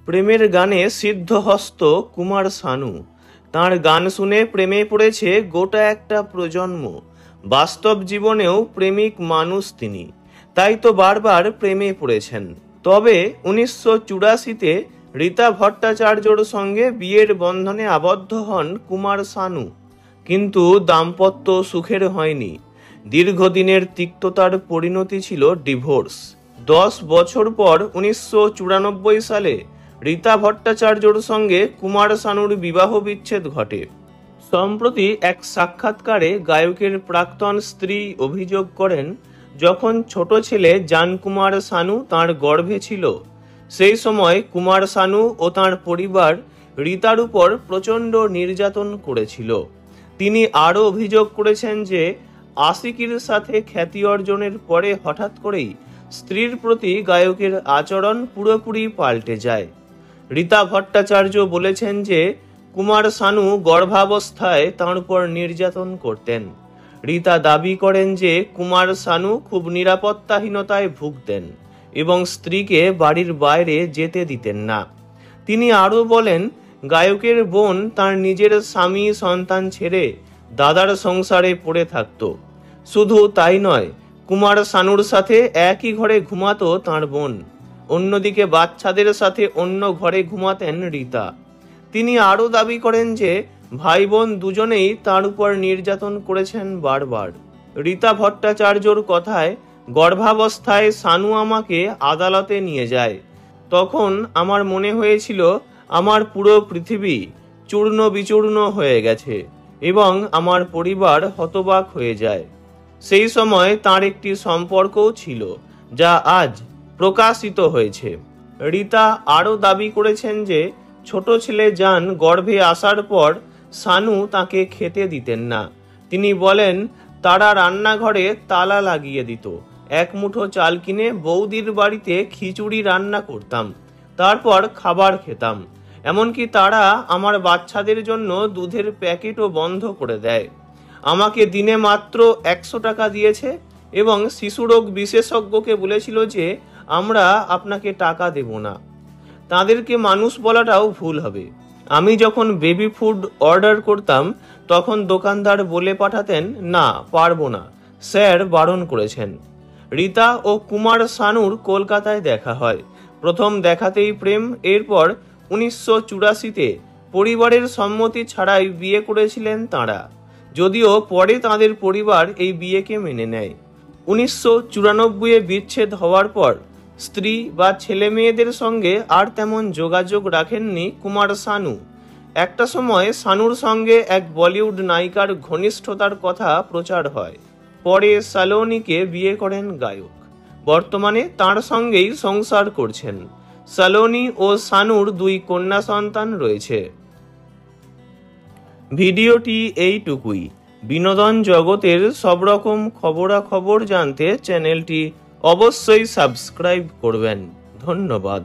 প্রেমের গানে সিদ্ধহস্ত কুমার শানু। তাঁর গান শুনে প্রেমে পড়েছে গোটা একটা প্রজন্ম। বাস্তব জীবনেও প্রেমিক মানুষ তিনি, তাই তো বারবার প্রেমে পড়েছেন। তবে 1984-তে রীতা ভট্টাচার্যর সঙ্গে বিয়ের বন্ধনে আবদ্ধ হন কুমার শানু, কিন্তু দাম্পত্য সুখের হয়নি। দীর্ঘদিনের তিক্ততার পরিণতি ছিল ডিভোর্স। 10 বছর পর 1994 সালে রীতা ভট্টাচার্যর সঙ্গে কুমার শানুর বিবাহ বিচ্ছেদ ঘটে। সম্প্রতি এক সাক্ষাৎকারে গায়কের প্রাক্তন স্ত্রী অভিযোগ করেন, যখন ছোট ছেলে জান কুমার শানু তাঁর গর্ভে ছিল, সেই সময় কুমার শানু ও তাঁর পরিবার রীতার উপর প্রচণ্ড নির্যাতন করেছিল। তিনি আরও অভিযোগ করেছেন যে আশিকির সাথে খ্যাতি অর্জনের পরে হঠাৎ করেই স্ত্রীর প্রতি গায়কের আচরণ পুরোপুরি পাল্টে যায়। রীতা ভট্টাচার্য বলেছেন যে কুমার শানু গর্ভাবস্থায় তাঁর উপর নির্যাতন করতেন। রীতা দাবি করেন যে কুমার শানু খুব নিরাপত্তাহীনতায় ভুগতেন এবং স্ত্রীকে বাড়ির বাইরে যেতে দিতেন না। তিনি আরও বলেন, গায়কের বোন তার নিজের স্বামী সন্তান ছেড়ে দাদার সংসারে পড়ে থাকত। শুধু তাই নয়, কুমার শানুর সাথে একই ঘরে ঘুমাতো তাঁর বোন। অন্যদিকে বাচ্চাদের সাথে অন্য ঘরে ঘুমাতেন রীতা। তিনি আরও দাবি করেন যে ভাই বোন দুজনেই তার উপর নির্যাতন করেছেন বারবার। রীতা ভট্টাচার্যর কথায়, গর্ভাবস্থায় শানু আমাকে আদালতে নিয়ে যায়। তখন আমার মনে হয়েছিল আমার পুরো পৃথিবী চূর্ণ বিচূর্ণ হয়ে গেছে এবং আমার পরিবার হতবাক হয়ে যায়। সেই সময় তার একটি সম্পর্কও ছিল, যা আজ প্রকাশিত হয়েছে। রীতা আরও দাবি করেছেন যে ছোট ছেলে জান গর্ভে আসার পর শানু তাকে খেতে দিতেন না। তিনি বলেন, তারা রান্নাঘরে তালা লাগিয়ে দিত। এক মুঠো চাল কিনে বৌদির বাড়িতে খিচুড়ি রান্না করতাম, তারপর খাবার খেতাম। এমনকি তারা আমার বাচ্চাদের জন্য দুধের প্যাকেটও বন্ধ করে দেয়। আমাকে দিনে মাত্র 100 টাকা দিয়েছে এবং শিশুরোগ বিশেষজ্ঞকে বলেছিল যে আমরা আপনাকে টাকা দেব না। তাদেরকে মানুষ বলাটাও ভুল হবে। আমি যখন বেবি ফুড অর্ডার করতাম তখন দোকানদার বলে পাঠাতেন, না পারবো না, স্যার বারণ করেছেন। রীতা ও কুমার শানুর কলকাতায় দেখা হয়। প্রথম দেখাতেই প্রেম। এরপর 1984-তে পরিবারের সম্মতি ছাড়াই বিয়ে করেছিলেন তাঁরা, যদিও পরে তাঁদের পরিবার এই বিয়েকে মেনে নেয়। 1994-এ বিচ্ছেদ হওয়ার পর স্ত্রী বা ছেলে মেয়েদের সঙ্গে আর তেমন যোগাযোগ রাখেননি কুমার শানু। একটা সময় শানুর সঙ্গে এক বলিউড নায়িকার ঘনিষ্ঠতার কথা প্রচার হয়। পরে সালোনিকে বিয়ে করেন গায়ক। বর্তমানে তাঁর সঙ্গেই সংসার করছেন। সালোনি ও শানুর 2 কন্যা সন্তান রয়েছে। ভিডিওটি এইটুকুই। বিনোদন জগতের সব রকম খবরাখবর জানতে চ্যানেলটি অবশ্যই সাবস্ক্রাইব করবেন। ধন্যবাদ।